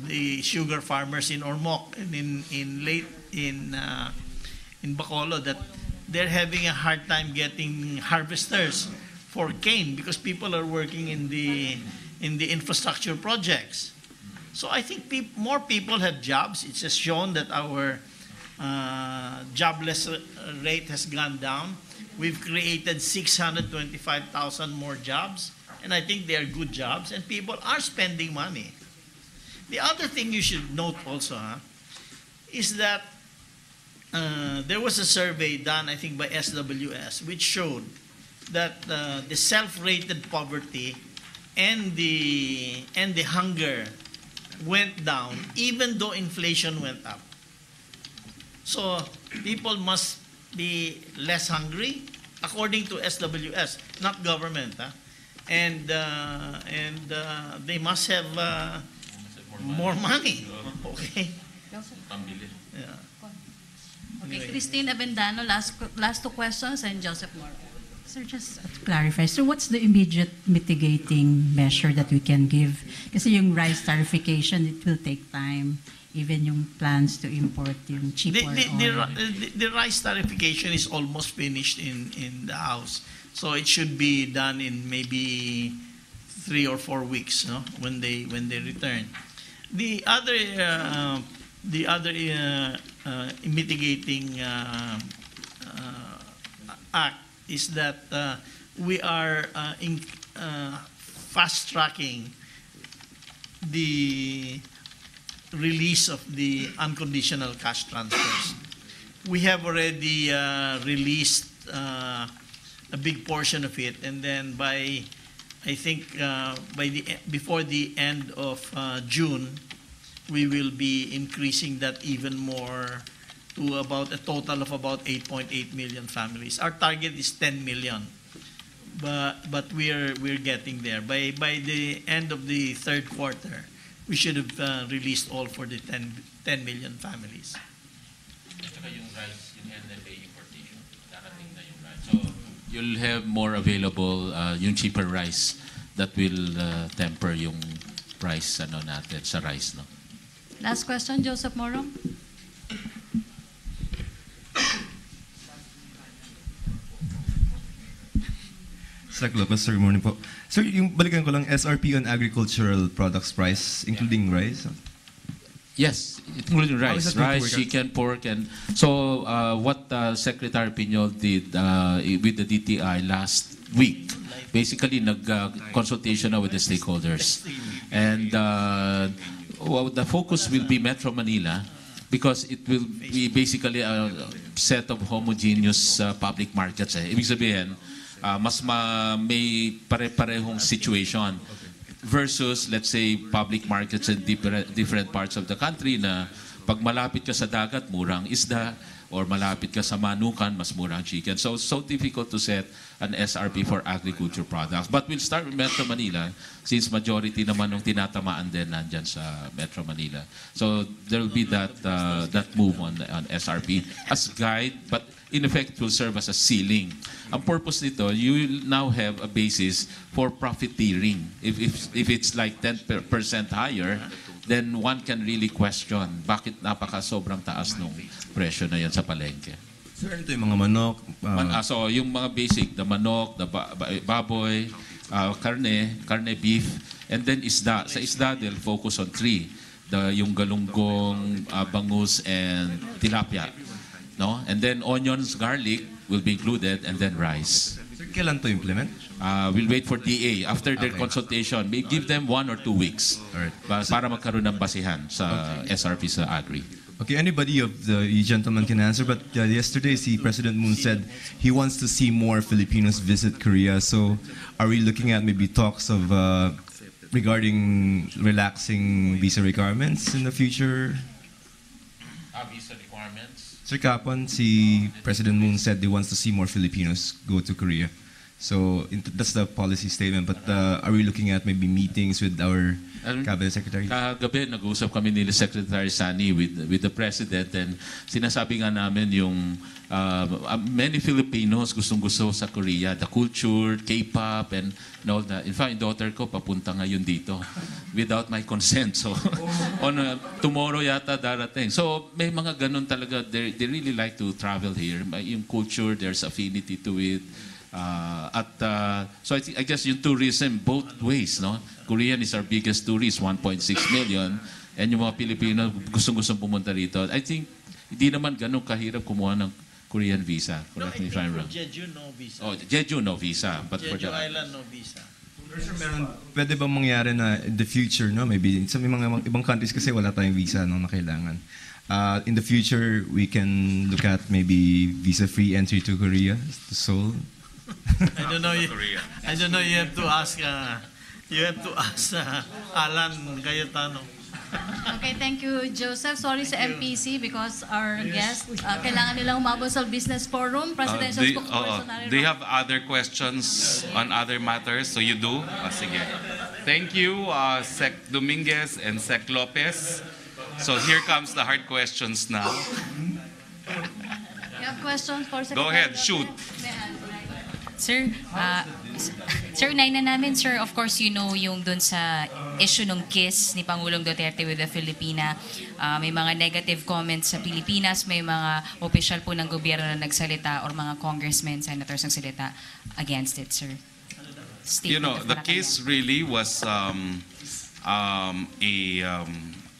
the sugar farmers in Ormoc and in Bacolod that they're having a hard time getting harvesters for cane because people are working in the infrastructure projects. So I think more people have jobs. It's just shown that our jobless rate has gone down. We've created 625,000 more jobs, and I think they are good jobs, and people are spending money. The other thing you should note also is that there was a survey done, I think, by SWS, which showed that the self-rated poverty and the hunger went down, even though inflation went up. So people must be less hungry, according to SWS, not government, and they must have more money. Okay. Yeah. Okay, Christine Avendano, last two questions, and Joseph Moro. Sir, just to clarify, so what's the immediate mitigating measure that we can give? Kasi yung rice tarification, it will take time. Even yung plans to import yung cheaper oil. The rice tarification is almost finished in the House. So it should be done in maybe 3 or 4 weeks, no? when they return. The other mitigating act is that we are fast-tracking the release of the unconditional cash transfers. We have already released a big portion of it, and then I think before the end of June, we will be increasing that even more to about a total of about 8.8 million families. Our target is 10 million, but we're getting there. By the end of the third quarter, we should have released all for the 10 million families. So you'll have more available yung cheaper rice that will temper yung price natin sa rice, no? Last question, Joseph Moro. Sec Lopez, sir, good morning po. Sir, yung balikan ko lang, SRP on agricultural products price, including rice? Yes, including rice, chicken, pork, and so what Secretary Piñol did with the DTI last week, basically nag-consultation with the stakeholders, and the focus will be Metro Manila because it will be basically a set of homogeneous public markets. Ibig sabihin, may pare-parehong situation versus, let's say, public markets in different parts of the country na pag malapit ka sa dagat, murang isda, or malapit ka sa manukan, mas murang chicken. So difficult to set an SRP for agriculture products. But we'll start with Metro Manila since majority naman ng tinatamaan din nandyan sa Metro Manila. So there will be that move on SRP as guide, but in effect will serve as a ceiling. Ang purpose nito, you will now have a basis for profiteering. If it's like 10% higher, then one can really question bakit sobrang taas nung presyo na yan sa palengke. Sir, ito yung mga manok? So yung mga basic, the manok, the baboy, karne, beef, and then isda. Sa isda, they'll focus on 3. Yung galunggong, bangus, and tilapia. No? And then onions, garlic will be included, and then rice. Sir, kailan to implement? We'll wait for DA. After their consultation, may give them 1 or 2 weeks para magkaroon ng basihan sa SRP sa Agri. Okay, anybody of the you gentlemen can answer, but yesterday, President Moon said he wants to see more Filipinos visit Korea. So, are we looking at maybe talks of regarding relaxing visa requirements in the future? Visa requirements. Sir Kapon, President Moon said he wants to see more Filipinos go to Korea. So that's the policy statement. But are we looking at maybe meetings with our cabinet secretary? Kagabi, nag-usap kami ni Secretary Sani with the President, and sinasabi nga namin yung many Filipinos gustong-gusto sa Korea, the culture, K-pop, and all that. In fact, yung daughter ko papunta ngayon dito without my consent. So, tomorrow yata darating. So, may mga ganun talaga. They really like to travel here. Yung culture, there's affinity to it. So I guess yung tourism both ways, no? Korean is our biggest tourist, 1.6 million, and yung mga Pilipino gustong-gustong pumunta rito. I think hindi naman ganun kahirap kumuha ng Korean visa. Correct me if I'm wrong. Jeju, no visa. Oh, Jeju, no visa. But for Jeju the Island, no visa. Pwede bang mangyari na in the future, no? Maybe sa mga ibang countries kasi wala tayong visa no, na kailangan. In the future, we can look at maybe visa-free entry to Korea, to Seoul. I don't know. I don't know. You have to ask. Alan Cayetano. Okay, thank you, Joseph. Sorry sa MPC because our guest, kailangan nilang umabot sa business forum, presidential spokesperson. They have other questions on other matters, so you do? Sige. Thank you, Sec Dominguez and Sec Lopez. So here comes the hard questions now. You have questions for Secretary? Go ahead, shoot. Sir, sir, unahin na namin, sir, of course, you know, yung dun sa issue ng kiss ni Pangulong Duterte with the Filipina, may mga negative comments sa Pilipinas, may mga official po ng gobyerno na nagsalita or mga congressmen, senators nagsalita against it, sir. You know, the case really was an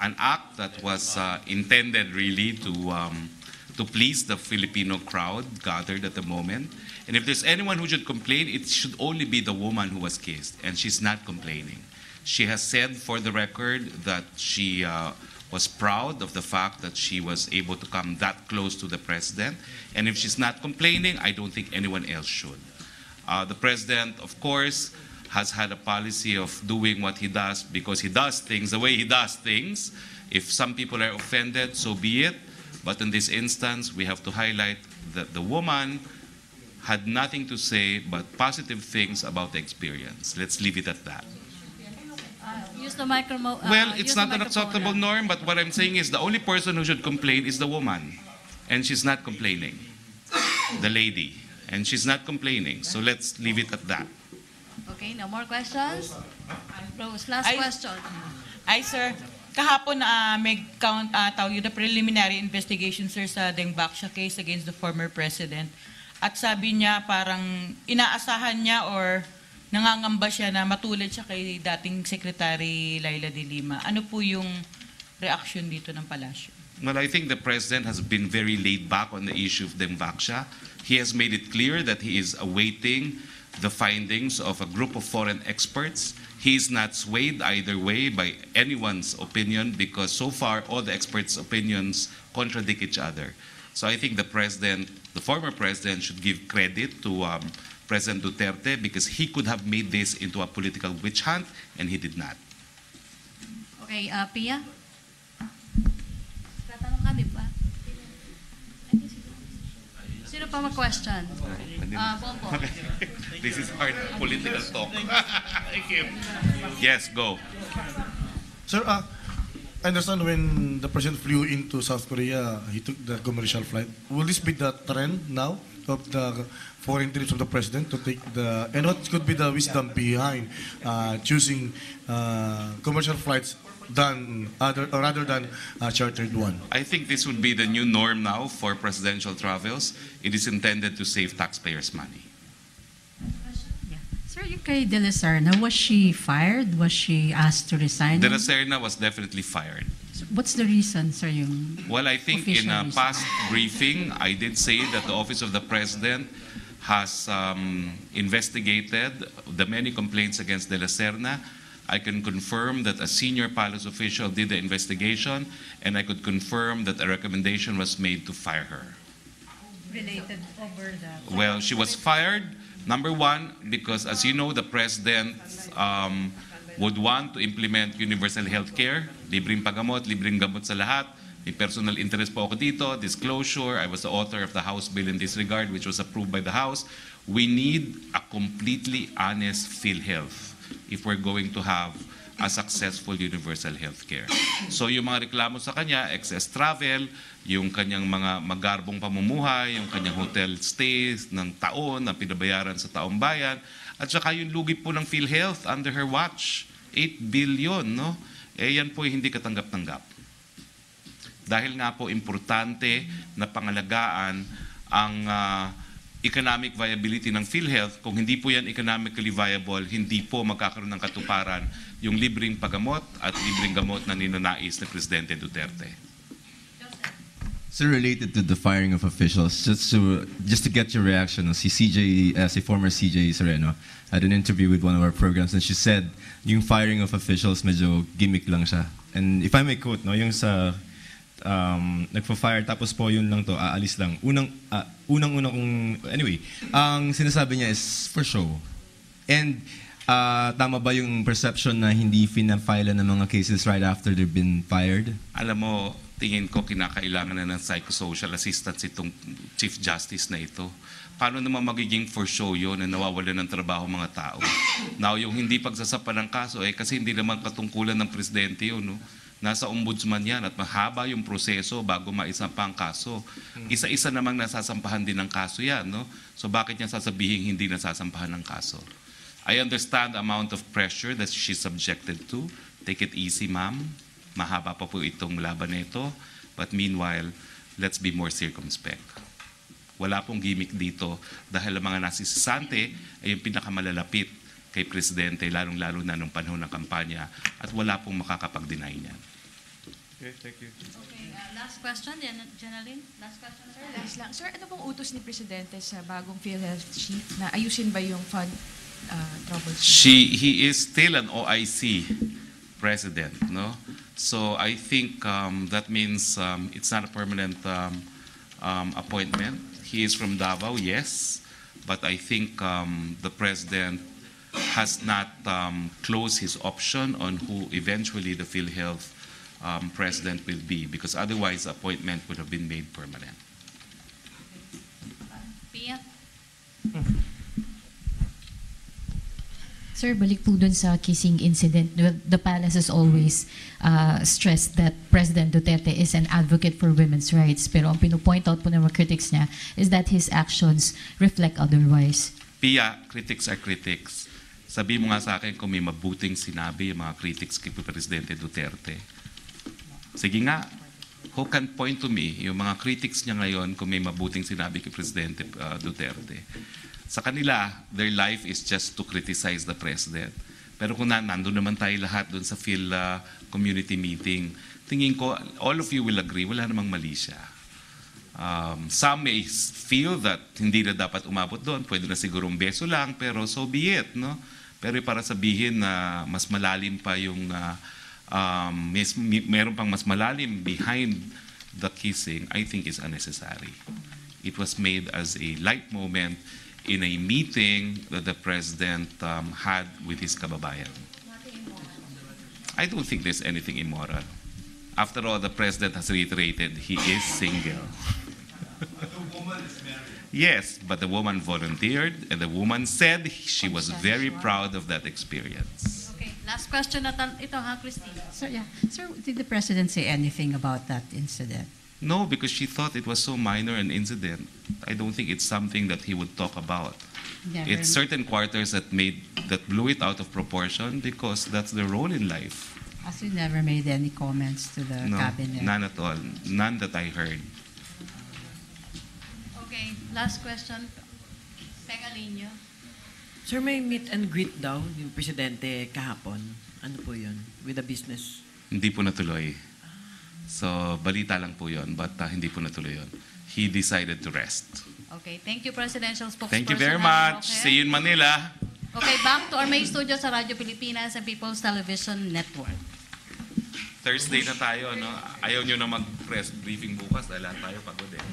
act that was intended really to please the Filipino crowd gathered at the moment. And if there's anyone who should complain, it should only be the woman who was kissed, and she's not complaining. She has said for the record that she was proud of the fact that she was able to come that close to the president, and if she's not complaining, I don't think anyone else should. The president, of course, has had a policy of doing what he does because he does things the way he does things. If some people are offended, so be it. But in this instance, we have to highlight that the woman had nothing to say but positive things about the experience. Let's leave it at that. Use the microphone. Well, it's not an acceptable norm, but what I'm saying is the only person who should complain is the woman. And she's not complaining. The lady. And she's not complaining. So let's leave it at that. Okay, no more questions? Rose, last question. Ay, sir. Kahapon may tawag yun na preliminary investigation, sir, sa Dengbaksha case against the former president. At sabi niya parang inaasahan niya or nangangamba siya na matulad siya kay dating Secretary Laila de Lima. Ano po yung reaction dito ng palasyo? Well, I think the president has been very laid back on the issue of Dengbaksha. He has made it clear that he is awaiting the findings of a group of foreign experts. He is not swayed either way by anyone's opinion because so far all the experts' opinions contradict each other. So I think the president, the former president, should give credit to President Duterte because he could have made this into a political witch hunt and he did not. Okay, Pia? Tatanong ka, di ba? Sino pa mag-question? Bombo. This is hard political talk. Thank you. Yes, go. Sir, I understand when the president flew into South Korea, he took the commercial flight. Will this be the trend now of the foreign trips of the president to take the, and what could be the wisdom behind choosing commercial flights rather than chartered one? I think this would be the new norm now for presidential travels. It is intended to save taxpayers' money. Sir, yung kay De La Serna, was she fired? Was she asked to resign? De La Serna was definitely fired. What's the reason, sir? Yung well, I think in a past briefing, I did say that the Office of the President has investigated the many complaints against De La Serna. I can confirm that a senior palace official did the investigation, and I could confirm that a recommendation was made to fire her. Related over that. Well, she was fired, number one, because as you know, the president would want to implement universal health care, libreng pagamot, libreng gamot sa lahat. May personal interest po ako dito, disclosure. I was the author of the House bill in this regard, which was approved by the House. We need a completely honest PhilHealth if we're going to have a successful universal health care. So yung mga reklamo sa kanya, excess travel, yung kanyang mga magarbong pamumuhay, yung kanyang hotel stays ng taon na pinabayaran sa taong bayan, at saka yung lugi po ng PhilHealth under her watch, 8 billion, no? Eh yan po hindi katanggap-tanggap. Dahil nga po importante na pangalagaan ang economic viability ng PhilHealth. Kung hindi po yan economically viable, hindi po magkakaroon ng katuparan yung libreng pagamot at libreng gamot na ninanais ni Presidente Duterte. So related to the firing of officials, just to get your reaction, si former CJ Sereno had an interview with one of our programs and she said yung firing of officials medyo gimmick lang siya. And if I may quote, no, yung sa nagpa-fire tapos po yun lang to, aalis lang. Unang-una kong, anyway, ang sinasabi niya is for show. And tama ba yung perception na hindi fina-file ng mga cases right after they've been fired? Alam mo, tingin ko kinakailangan na ng psychosocial assistance itong Chief Justice na ito. Paano naman magiging for show yun na nawawalan ng trabaho mga tao? Now, yung hindi pagsasapa ng kaso, kasi hindi naman katungkulan ng Presidente yun, no? Nasa ombudsman yan at mahaba yung proseso bago maisampa ang kaso. Isa-isa namang nasasampahan din ng kaso yan, no? So bakit niya sasabihin hindi nasasampahan ng kaso? I understand the amount of pressure that she's subjected to. Take it easy, ma'am. Mahaba pa po itong laban na ito. But meanwhile, let's be more circumspect. Wala pong gimmick dito dahil ang mga nasisisante ay yung pinakamalalapit kay Presidente, lalong-lalo na nung panahon ng kampanya at wala pong makakapag-deny niyan. Okay, thank you. Okay, last question, Jenaline. Last question, sir. Last lang. Sir, ano pong utos ni Presidente sa bagong PhilHealth chief na ayusin ba yung fund troubles? He is still an OIC president, no? So I think that means it's not a permanent appointment. He is from Davao, yes, but I think the president has not closed his option on who eventually the PhilHealth president will be, because otherwise the appointment would have been made permanent. Pia? Sir, balik po dun sa kissing incident. The palace has always stressed that President Duterte is an advocate for women's rights. Pero ang pinupoint out po ng mga critics niya is that his actions reflect otherwise. Pia, critics are critics. Sabi mo nga sa akin kung may mabuting sinabi yung mga critics kay Presidente Duterte. Sige nga, who can point to me yung mga critics niya ngayon kung may mabuting sinabi kay Presidente Duterte? Sa kanila, their life is just to criticize the president. Pero kung nandun naman tayo lahat doon sa Phil community meeting, tingin ko, all of you will agree, wala namang mali siya. Some may feel that hindi na dapat umabot doon, pwede na sigurong beso lang, pero so be it, no? Pero para sabihin na mas malalim pa yung, meron pang mas malalim behind the kissing, I think is unnecessary. It was made as a light moment in a meeting that the president had with his kababayan. I don't think there's anything immoral. After all, the president has reiterated he is single. Yes, but the woman volunteered and the woman said she was very proud of that experience. Okay, last question na ito ha, Christine. Sir, Sir, did the President say anything about that incident? No, because she thought it was so minor an incident. I don't think it's something that he would talk about. It's certain quarters that blew it out of proportion because that's their role in life. As you never made any comments to the cabinet? None at all. None that I heard. Okay, last question. Pengalinyo. Sir, may meet and greet daw yung Presidente kahapon. Ano po yun? With a business? Hindi po natuloy. So, balita lang po yun, but hindi po natuloy yun. He decided to rest. Okay, thank you, Presidential Spokesperson. Thank you very much. Roque. See you in Manila. Okay, back to our main studio sa Radyo Pilipinas and People's Television Network. Thursday na tayo, no? Ayaw nyo na mag-press briefing bukas dahil lahat tayo pagod eh.